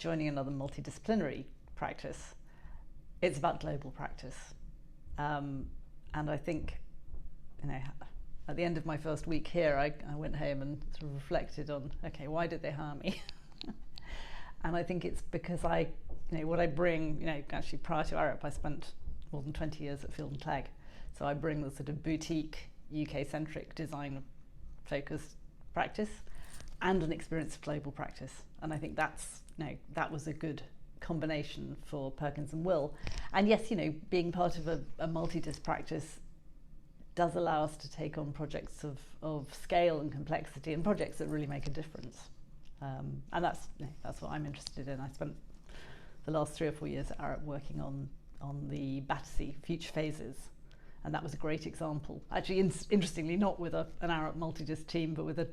joining another multidisciplinary practice, it's about global practice. And I think, at the end of my first week here, I went home and sort of reflected on, okay, why did they hire me? And I think it's because what I bring, actually prior to Arup, I spent more than 20 years at Field and Clegg. So I bring the sort of boutique, UK-centric, design-focused practice and an experience of global practice. And I think that was a good combination for Perkins and Will. And yes, being part of a multi-disc practice does allow us to take on projects of scale and complexity and projects that really make a difference. And that's what I'm interested in. I spent the last 3 or 4 years at Arup working on the Battersea future phases, and that was a great example. Actually, interestingly, not with an Arup multi-disc team, but with a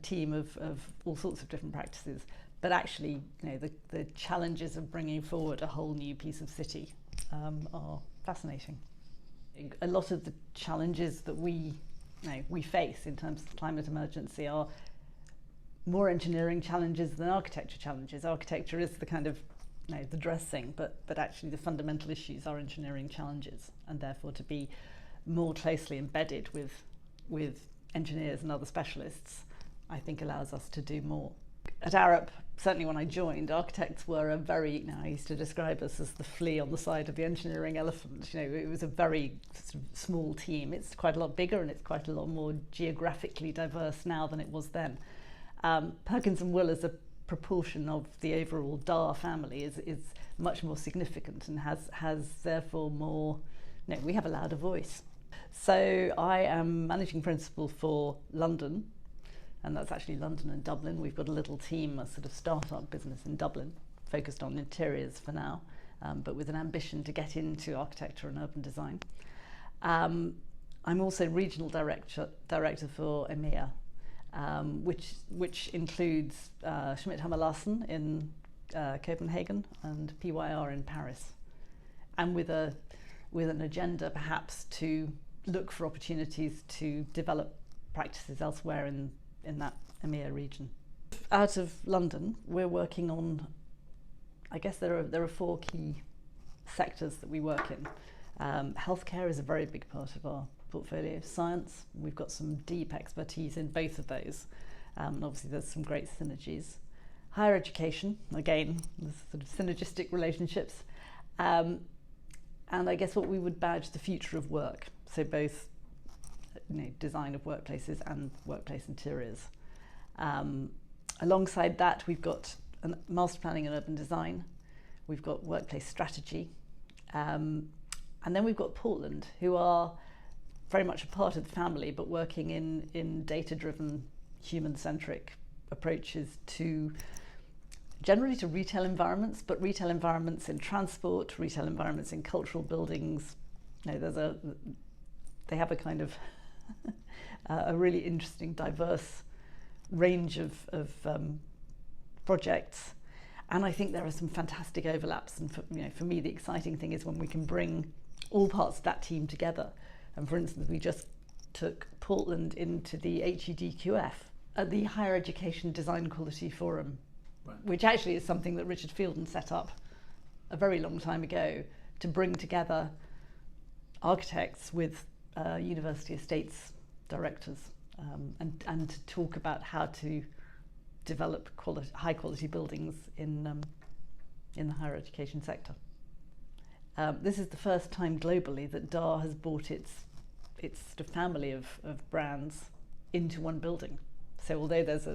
team of all sorts of different practices. But actually, the challenges of bringing forward a whole new piece of city are fascinating. A lot of the challenges that we face in terms of climate emergency are more engineering challenges than architecture challenges. Architecture is the kind of the dressing, but actually the fundamental issues are engineering challenges, and therefore to be more closely embedded with engineers and other specialists, I think allows us to do more. At Arup, certainly when I joined, architects were I used to describe us as the flea on the side of the engineering elephant. It was a very sort of small team. It's quite a lot bigger and it's quite a lot more geographically diverse now than it was then. Perkins and Will as a proportion of the overall DAR family is much more significant and has therefore more, we have a louder voice. So I am managing principal for London, and that's actually London and Dublin. We've got a little team, a sort of start-up business in Dublin, focused on interiors for now, but with an ambition to get into architecture and urban design. I'm also regional director for EMEA, which includes Schmidt-Hammer Larsen in Copenhagen and PYR in Paris, and with an agenda perhaps to look for opportunities to develop practices elsewhere in that EMEA region. Out of London, we're working on, I guess there are 4 key sectors that we work in. Healthcare is a very big part of our portfolio. Science, we've got some deep expertise in both of those, and obviously there's some great synergies. Higher education, again, there's sort of synergistic relationships, and I guess what we would badge the future of work, so both design of workplaces and workplace interiors. Alongside that, we've got master planning and urban design, we've got workplace strategy, and then we've got Portland, who are very much a part of the family, but working in data-driven, human-centric approaches generally to retail environments, but retail environments in transport, retail environments in cultural buildings. They have a kind of a really interesting, diverse range of projects, and I think there are some fantastic overlaps. And for me, the exciting thing is when we can bring all parts of that team together. And for instance, we just took Portland into the HEDQF, the Higher Education Design Quality Forum, right, which actually is something that Richard Fielden set up a very long time ago to bring together architects with university estates directors and to talk about how to develop high quality buildings in the higher education sector. This is the first time globally that DAR has brought its sort of family of brands into one building. So although there's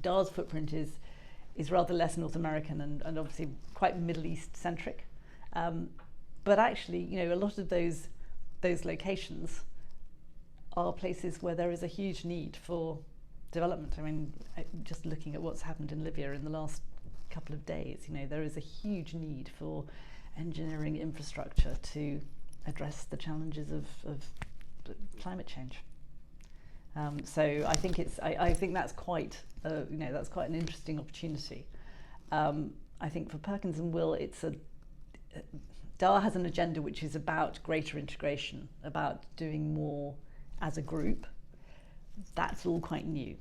DAR's footprint is rather less North American and obviously quite Middle East centric, but actually a lot of those locations are places where there is a huge need for development. I mean, just looking at what's happened in Libya in the last couple of days, there is a huge need for engineering infrastructure to address the challenges of climate change. So I think I think that's quite that's quite an interesting opportunity. I think for Perkins and Will, DAR has an agenda which is about greater integration, about doing more as a group, that's all quite new.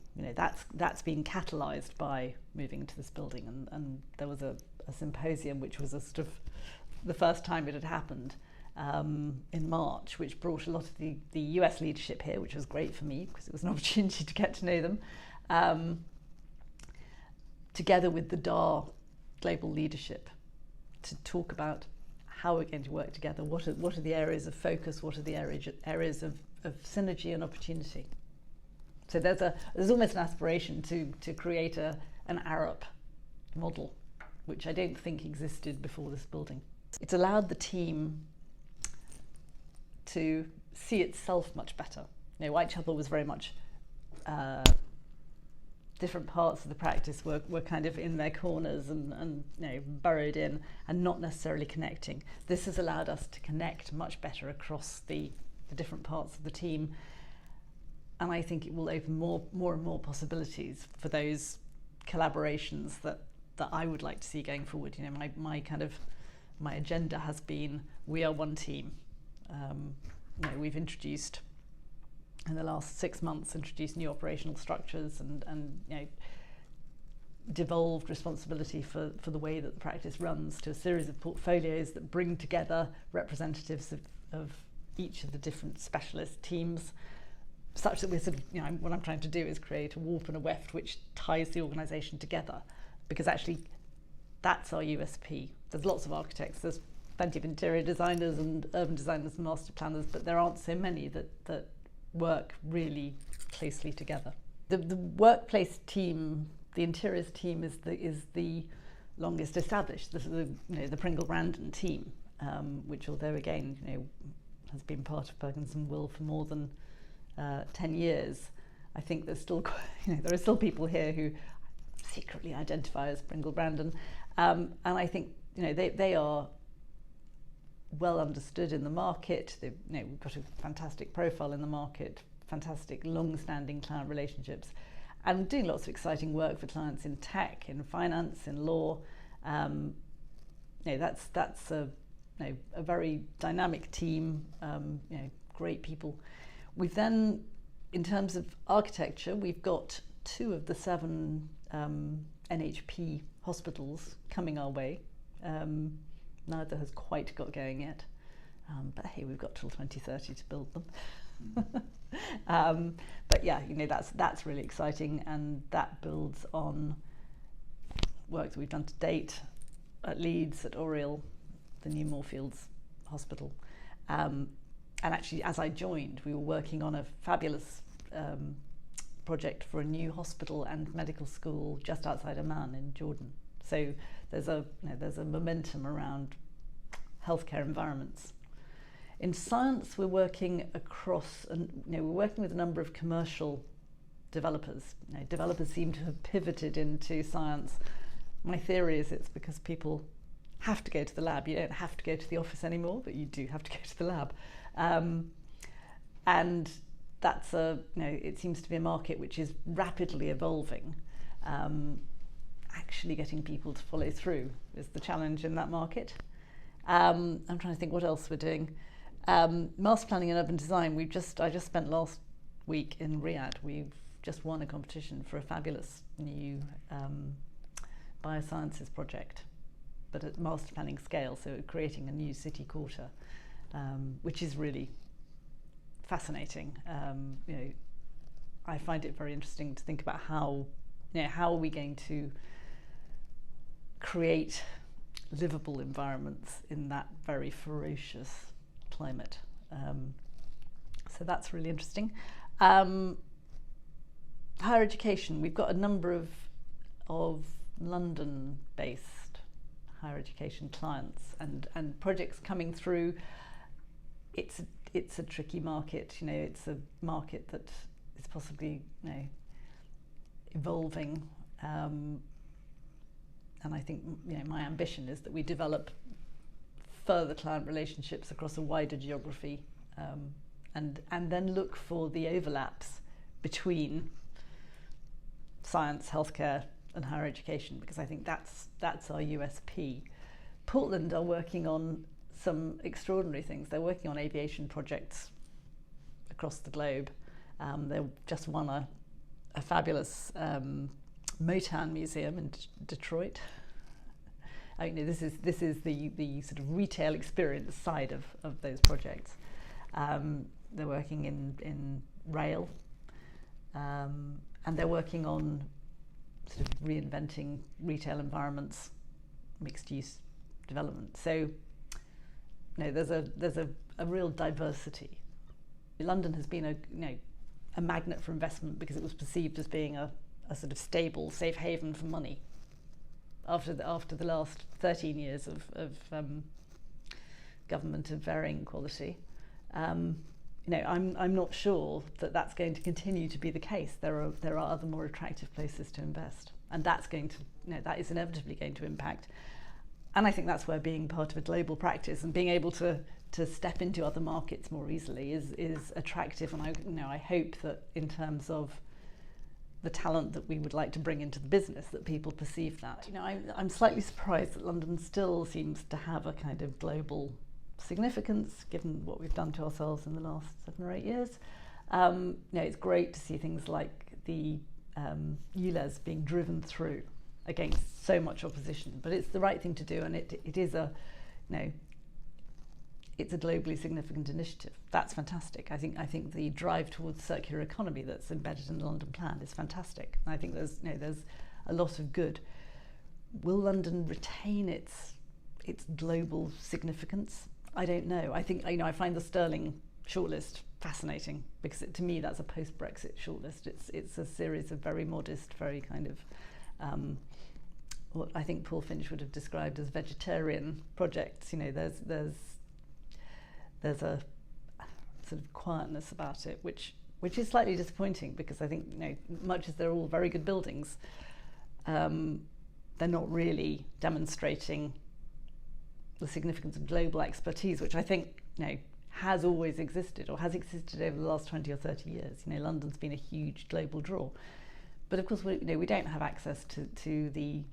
That's been catalysed by moving into this building, and there was a symposium which was a sort of the first time it had happened in March, which brought a lot of the US leadership here, which was great for me because it was an opportunity to get to know them, together with the DAR global leadership, to talk about how we're going to work together, what are the areas of focus, what are the areas of synergy and opportunity. So there's almost an aspiration to create an Arab model, which I don't think existed before this building. It's allowed the team to see itself much better. Whitechapel was very much different parts of the practice were kind of in their corners and burrowed in and not necessarily connecting. This has allowed us to connect much better across the different parts of the team, and I think it will open more and more possibilities for those collaborations that I would like to see going forward. My agenda has been, we are one team. We've introduced, in the last 6 months, new operational structures and devolved responsibility for the way that the practice runs to a series of portfolios that bring together representatives of each of the different specialist teams, such that we're sort of, what I'm trying to do is create a warp and a weft which ties the organisation together, because actually that's our USP. There's lots of architects, there's plenty of interior designers and urban designers and master planners, but there aren't so many that work really closely together. The workplace team, the interiors team, is the longest established. This is the Pringle Brandon team, which, although again has been part of Perkins and Will for more than 10 years, I think there's still there are still people here who secretly identify as Pringle Brandon, and I think they are well understood in the market. We've got a fantastic profile in the market, fantastic long-standing client relationships, and doing lots of exciting work for clients in tech, in finance, in law. That's a very dynamic team. Great people. We've then, in terms of architecture, we've got 2 of the 7 NHP hospitals coming our way. Neither has quite got going yet, but hey, we've got till 2030 to build them. But yeah, that's really exciting, and that builds on work that we've done to date at Leeds, at Oriel, the new Moorfields Hospital. And actually, as I joined, we were working on a fabulous project for a new hospital and medical school just outside Amman in Jordan. So there's a momentum around healthcare environments. In science, we're working across, we're working with a number of commercial developers. Developers seem to have pivoted into science. My theory is it's because people have to go to the lab. You don't have to go to the office anymore, but you do have to go to the lab. And that's it seems to be a market which is rapidly evolving. Actually getting people to follow through is the challenge in that market. I'm trying to think what else we're doing. Master planning and urban design. I just spent last week in Riyadh. We've just won a competition for a fabulous new biosciences project, but at master planning scale, so creating a new city quarter, which is really fascinating. I find it very interesting to think about how are we going to create livable environments in that very ferocious climate. So that's really interesting. Higher education. We've got a number of London-based higher education clients and projects coming through. It's a tricky market. It's a market that is possibly evolving. And I think my ambition is that we develop further client relationships across a wider geography, and then look for the overlaps between science, healthcare, and higher education, because I think that's our USP. Portland are working on some extraordinary things. They're working on aviation projects across the globe, They just won a fabulous Motown museum in Detroit. This is the sort of retail experience side of those projects. They're working in rail, and they're working on sort of reinventing retail environments, mixed use development. So, there's a real diversity. London has been a magnet for investment because it was perceived as being a sort of stable, safe haven for money. After the last 13 years of government of varying quality, I'm not sure that that's going to continue to be the case. There are other more attractive places to invest, and that's going to that is inevitably going to impact. And I think that's where being part of a global practice and being able to step into other markets more easily is attractive. And I hope that in terms of the talent that we would like to bring into the business, that people perceive that. I'm slightly surprised that London still seems to have a kind of global significance, given what we've done to ourselves in the last 7 or 8 years. It's great to see things like the ULEZ being driven through against so much opposition, but it's the right thing to do, and it is it's a globally significant initiative. That's fantastic. I think the drive towards circular economy that's embedded in the London plan is fantastic. And I think there's a lot of good. Will London retain its global significance? I don't know. I think I find the Sterling shortlist fascinating because to me that's a post-Brexit shortlist. It's a series of very modest, very kind of what I think Paul Finch would have described as vegetarian projects. There's a sort of quietness about it, which is slightly disappointing because I think much as they're all very good buildings, they're not really demonstrating the significance of global expertise, which I think has always existed or has existed over the last 20 or 30 years. London's been a huge global draw, but of course we don't have access to the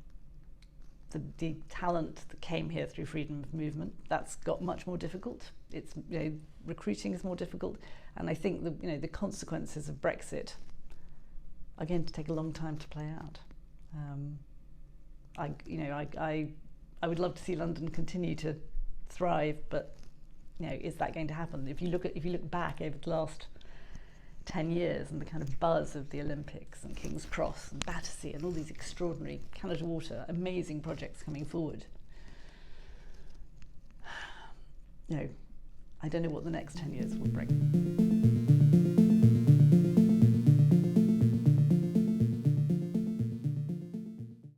talent that came here through freedom of movement. That's got much more difficult. It's recruiting is more difficult, and I think the consequences of Brexit are going to take a long time to play out. I would love to see London continue to thrive, but is that going to happen? If you look back over the last 10 years and the kind of buzz of the Olympics and King's Cross and Battersea and all these extraordinary Canada Water, amazing projects coming forward. I don't know what the next 10 years will bring.